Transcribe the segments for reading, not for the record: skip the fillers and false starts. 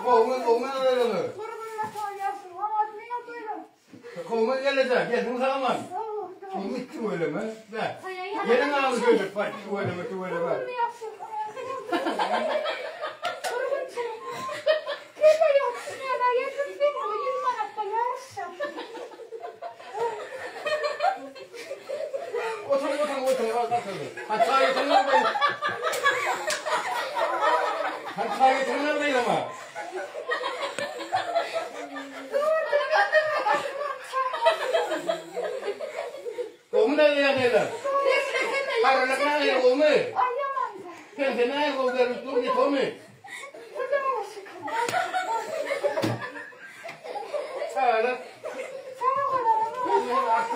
Kovma öyle mi? Kurbanla soruyorsun. Ama ne yapıyorum? Kovma gelecek. Geldin zaman. Kovma kim öyle mi? Ver. Yerin ağzı gördük. Bak şu öyle mi? Ne yapsın? Kurban için. Bir de yapsın ya da yakın değil mi? 100 manatta yarışacağım. Otur. Hatta yetinler değil ama. Kovma da ya. Hayır, ne yapayım kovma? Ay yaman da. Sen ne yapayım kovma? Dur bir kovma. Burada mı sıkın? Hayır. Sen o kadar ama.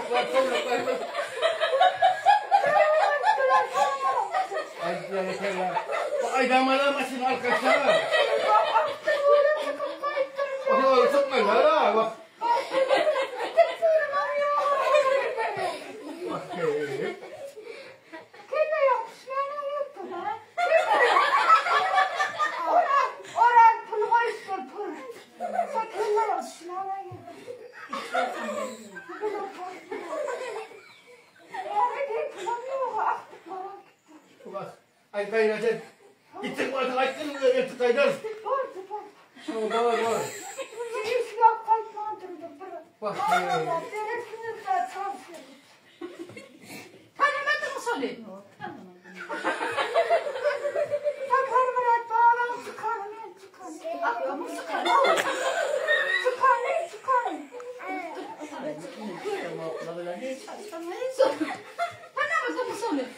Ay damalar maçın arkadaşlar. O da sıkma la bak. Ay kaynatın. Gittik orada kaçtın mı? Yettik kaydın. Doğru. Bak. Tanımadın mı söyleyeyim? Aklıma sıkar. Tanımadın mı söyleyeyim?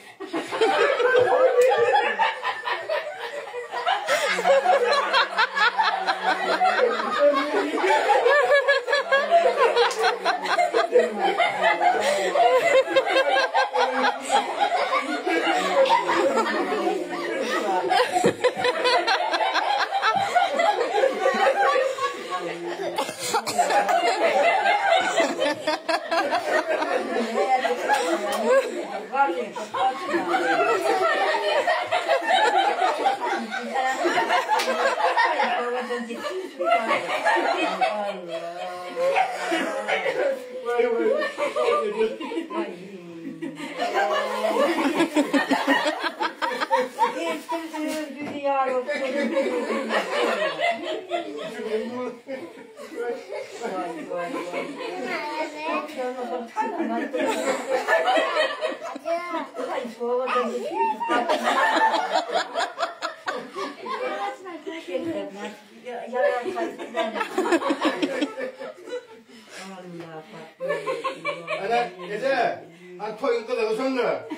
Ana gece an toyun kadar sonra.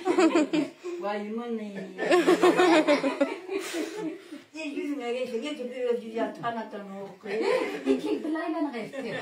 Vay yeminle. Yüzüme geçti, geçti bir ödül ya tanıtan o. İki bilayla ne istiyor?